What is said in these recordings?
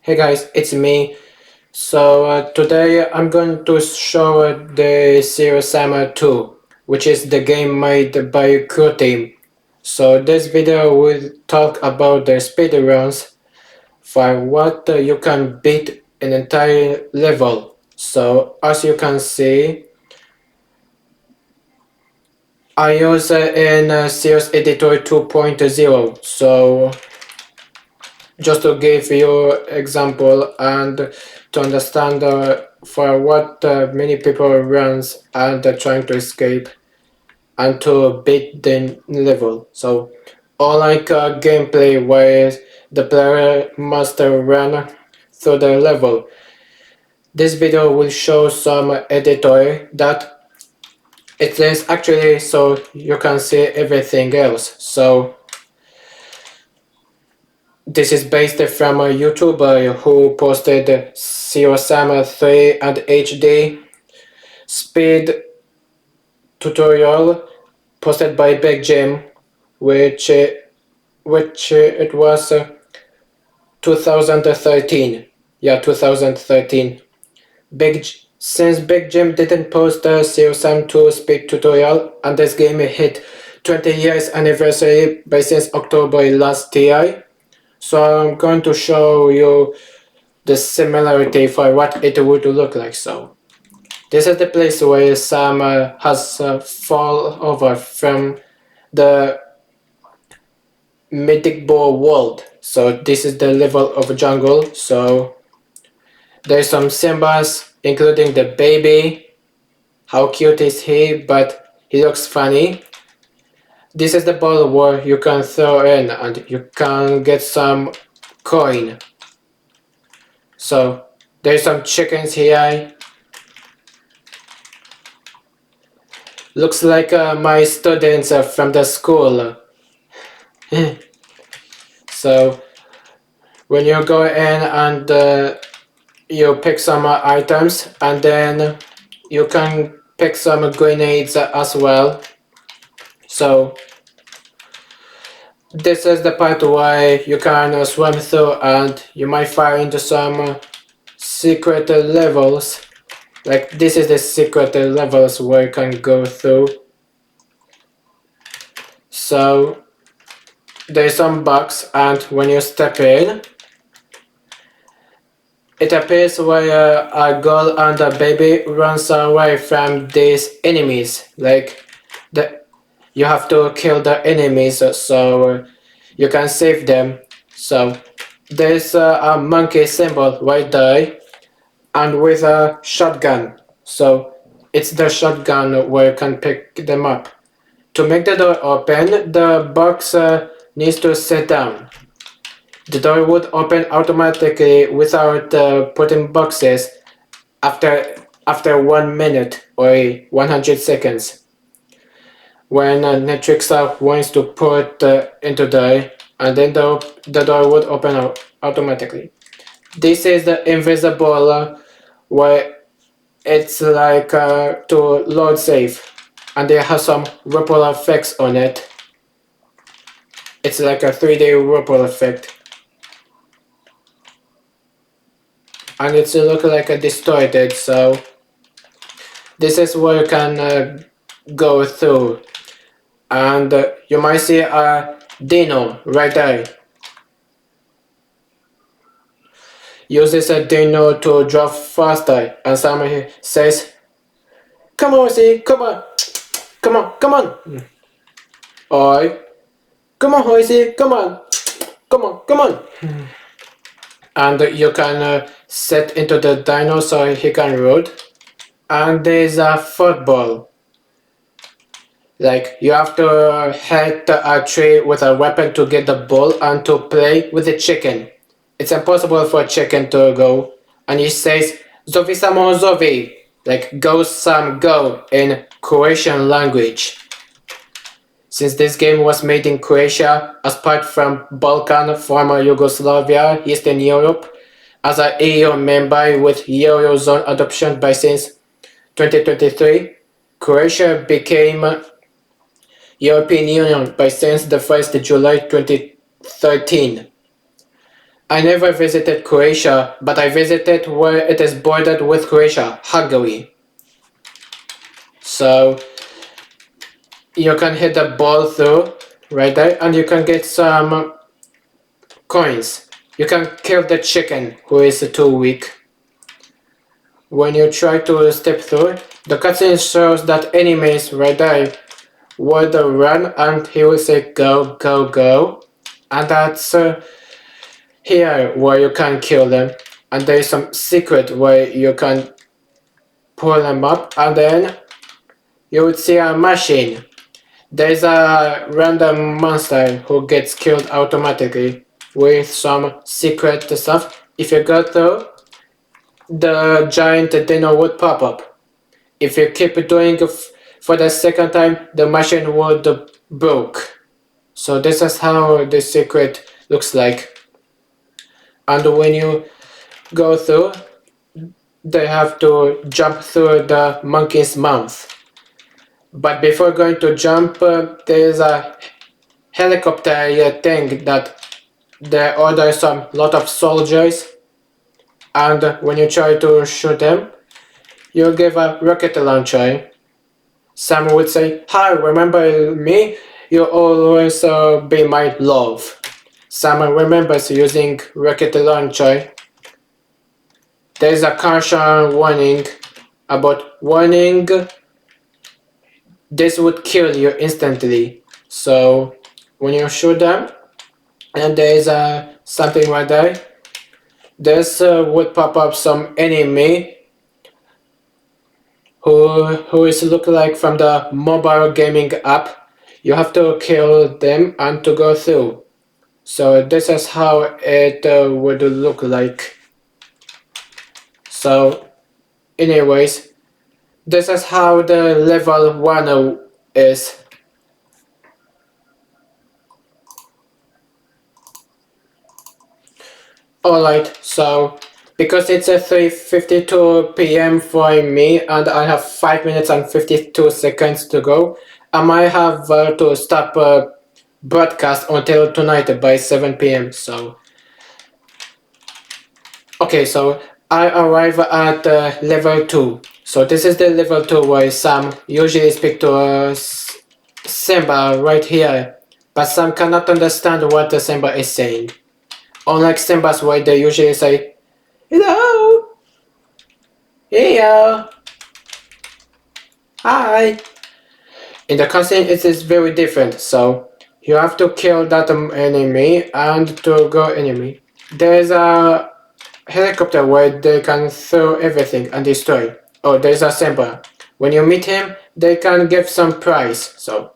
Hey guys, it's me. Today I'm going to show the SURSE 2, which is the game made by Crew Team. So this video will talk about the speedruns for what you can beat an entire level. So as you can see, I use in Series Editor 2.0. So just to give you example and to understand for what many people runs and trying to escape and to beat the level. So unlike gameplay where the player must run through the level, this video will show some editor that it is actually so you can see everything else. So this is based from a YouTuber who posted SURSE 3 and HD speed tutorial posted by Big Jim, which it was 2013. Yeah, 2013. Since Big Jim didn't post the SURSE 2 speed tutorial and this game hit 20 years anniversary by since October last year, so I'm going to show you the similarity for what it would look like. So this is the place where Sam has fall over from the mythic ball world. So this is the level of jungle. So there's some symbols including the baby. How cute is he? But he looks funny. This is the ball where you can throw in and you can get some coin. So there's some chickens here. Looks like my students from the school. So when you go in and you pick some items and then you can pick some grenades as well. So this is the part where you can swim through and you might find some secret levels. Like this is the secret levels where you can go through. So there's some box and when you step in, it appears where a girl and a baby runs away from these enemies. Like you have to kill the enemies so you can save them. So there's a monkey symbol right there and with a shotgun. So it's the shotgun where you can pick them up. To make the door open, the box needs to sit down. The door would open automatically without putting boxes after 1 minute or 100 seconds. When Netflix wants to put into there, and then the door would open automatically. This is the invisible where it's like to load save, and they have some ripple effects on it. It's like a 3D ripple effect. And it's look like a distorted, so this is where you can go through. And you might see a dino right there. Uses a dino to drop faster, and somebody says, "Come on, Horsey, come on, come on, come on." Or, "Come on, Horsey, come on, come on, come on." And you can set into the dino so he can root. And there's a football. Like you have to hit a tree with a weapon to get the ball and to play with the chicken. It's impossible for a chicken to go. And he says, "Zovi samo zovi," like go Sam go in Croatian language. Since this game was made in Croatia, as part from Balkan, former Yugoslavia, Eastern Europe, as an EU member with Eurozone adoption by since 2023, Croatia became European Union by since the 1st July 2013. I never visited Croatia, but I visited where it is bordered with Croatia, Hungary. So you can hit the ball through right there and you can get some coins. You can kill the chicken who is too weak. When you try to step through, the cutscene shows that enemies right there would run and he will say go, go, go. And that's here where you can kill them. And there is some secret where you can pull them up and then you would see a machine. There's a random monster who gets killed automatically with some secret stuff. If you go through, the giant dino would pop up. If you keep doing it for the second time, the machine would broke. So this is how the secret looks like. And when you go through, they have to jump through the monkey's mouth. But before going to jump, there is a helicopter thing that they order some lot of soldiers, and when you try to shoot them, you give a rocket launcher. Some would say, "Hi, remember me? You always be my love." Some remembers using rocket launcher. There is a caution warning about warning. This would kill you instantly. So when you shoot them, and there is something right there, this would pop up some enemy who is look like from the mobile gaming app. You have to kill them and to go through. So this is how it would look like. So anyways, this is how the level 1 is. Alright, so because it's a 3:52 p.m. for me and I have 5 minutes and 52 seconds to go, I might have to stop broadcast until tonight by 7 p.m. So okay, so I arrive at level 2. So this is the level 2 where Sam usually speak to Simba right here, but Sam cannot understand what the Simba is saying. Unlike Simba's way, they usually say, "Hello! Hey, hi!" In the cutscene, it is very different, so you have to kill that enemy and to go enemy. There's a helicopter where they can throw everything and destroy. Oh, there's a Simba. When you meet him, they can give some prize, so.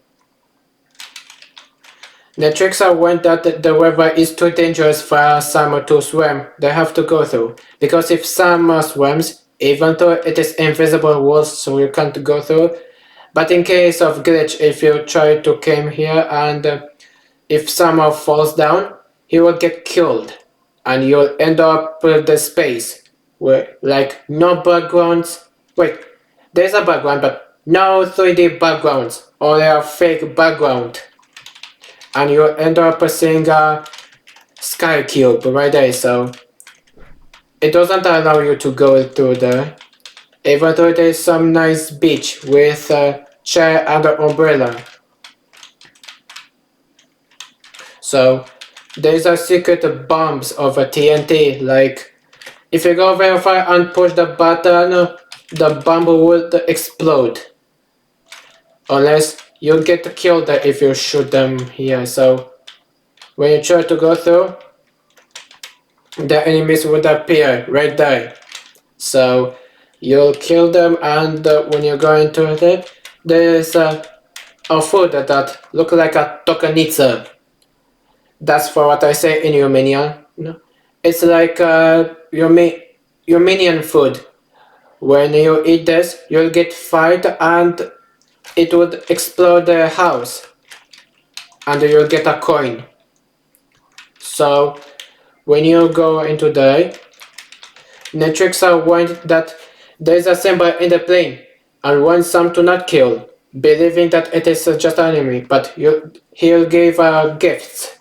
The tricks are when that the river is too dangerous for Sam to swim, they have to go through. Because if Sam swims, even though it is invisible walls so you can't go through, but in case of glitch, if you try to come here and if Sam falls down, he will get killed. And you'll end up with the space where like no backgrounds. Wait, there's a background but no 3D backgrounds, only a fake background. And you end up seeing a sky cube right there, so it doesn't allow you to go through there, even though there's some nice beach with a chair and an umbrella. So there's a secret bombs of a TNT, like if you go very far and push the button, the bomb would explode. Unless you get killed if you shoot them here. So when you try to go through, the enemies would appear right there. So you'll kill them, and when you go into it, there's a food that look like a tokanitsa. That's for what I say in Romanian. No? It's like Romanian food. When you eat this, you'll get fight and it would explode the house and you'll get a coin. So when you go into the tricks are one that there's a symbol in the plane and want some to not kill, believing that it is just an enemy, but he'll give gifts.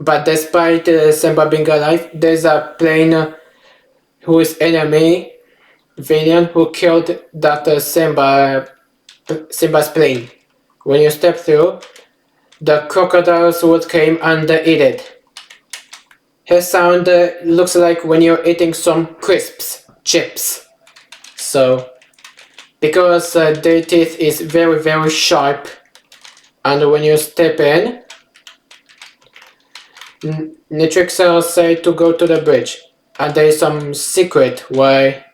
But despite Simba being alive, there's a plane who is enemy villain who killed that Simba's plane. When you step through, the crocodiles would come and eat it. His sound looks like when you're eating some crisps, chips. So, because their teeth is very very sharp, and when you step in, Nitrixels say to go to the bridge, and there is some secret where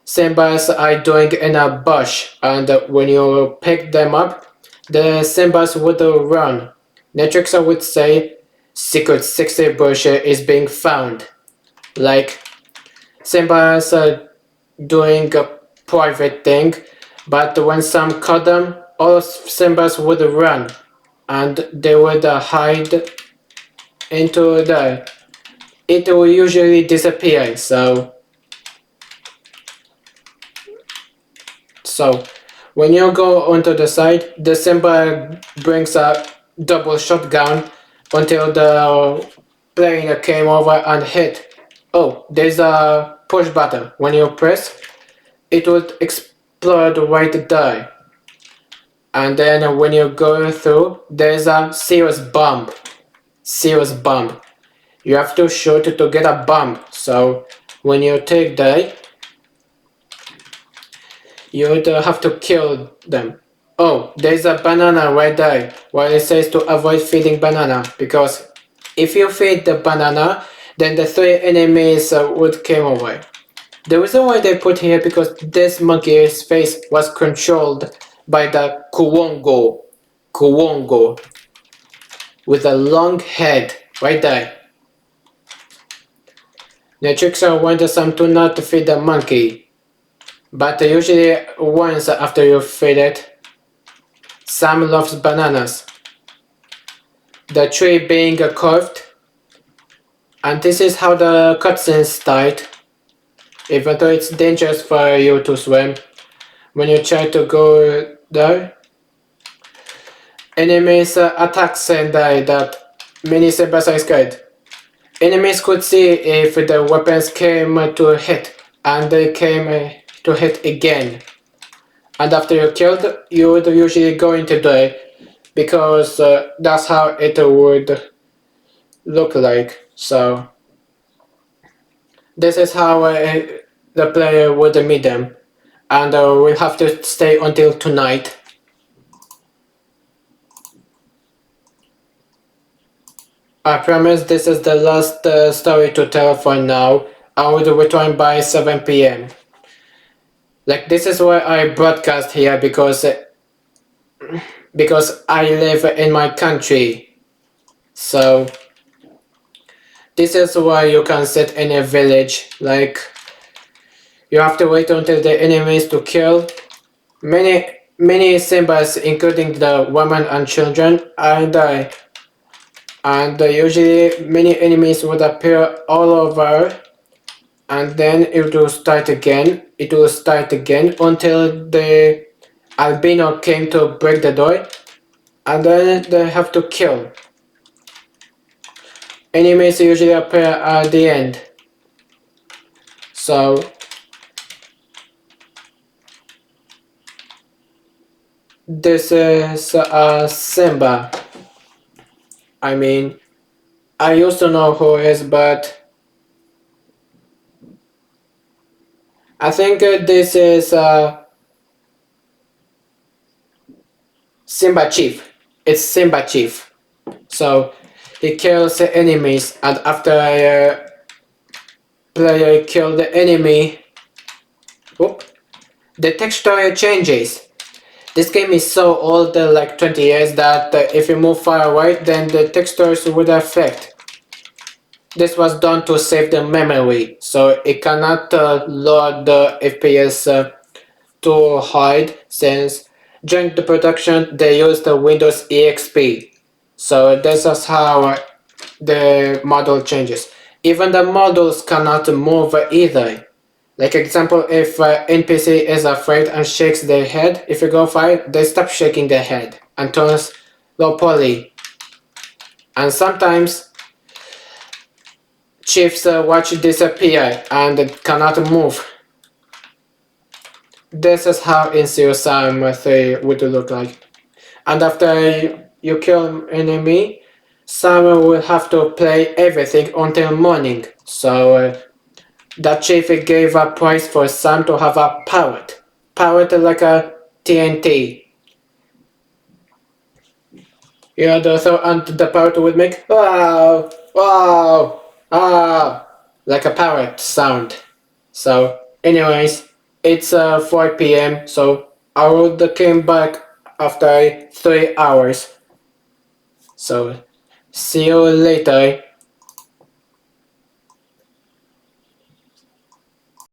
Simbas are doing in a bush, and when you pick them up, the Simbas would run. Nitrixel would say, secret 60 bush is being found. Like, Simbas are doing a private thing, but when some caught them, all Simbas would run, and they would hide into there. It will usually disappear, so when you go onto the side, the Simba brings a double shotgun until the plane came over and hit. Oh, there's a push button. When you press, it would explode right there. And then when you go through, there's a serious bomb. Serious bomb. You have to shoot to get a bomb. So when you take that, you would have to kill them. Oh, there's a banana right there. Where it says to avoid feeding banana, because if you feed the banana, then the 3 enemies would come over. The reason why they put here because this monkey's face was controlled by the Kuwongo. Kuwongo. With a long head right there. The tricks are want some to not feed the monkey. But usually once after you feed it, Sam loves bananas. The tree being curved. And this is how the cutscenes start. Even though it's dangerous for you to swim, when you try to go there, enemies attack and die that many Simbas are scared. Enemies could see if the weapons came to hit, and they came to hit again. And after you're killed, you would usually go into die, because that's how it would look like. So this is how the player would meet them, and we'll have to stay until tonight. I promise this is the last story to tell for now. I will return by 7 PM. Like, this is why I broadcast here, because I live in my country. So this is why you can sit in a village. Like, you have to wait until the enemies to kill. Many Simbas, including the women and children, are die. And usually many enemies would appear all over, and then it will start again. It will start again until the albino came to break the door, and then they have to kill. Enemies usually appear at the end. So this is a Simba. I mean, I used to know who he is, but I think this is Simba Chief. It's Simba Chief. So he kills the enemies, and after a player kills the enemy, the texture changes. This game is so old, like 20 years, that if you move far away, then the textures would affect. This was done to save the memory, so it cannot load the FPS too hard, since during the production they used the Windows EXP. So this is how the model changes. Even the models cannot move either. Like example, if NPC is afraid and shakes their head, if you go far, they stop shaking their head and turns low poly. And sometimes chiefs watch disappear and cannot move. This is how NCO Psalm 3 would look like. And after you kill enemy, Sam will have to play everything until morning. So that chief gave a prize for Sam to have a parrot. Parrot like a TNT. You know, and the parrot would make wow, wow, ah, like a parrot sound. So anyways, it's 4 p.m. So I would came back after 3 hours. So see you later.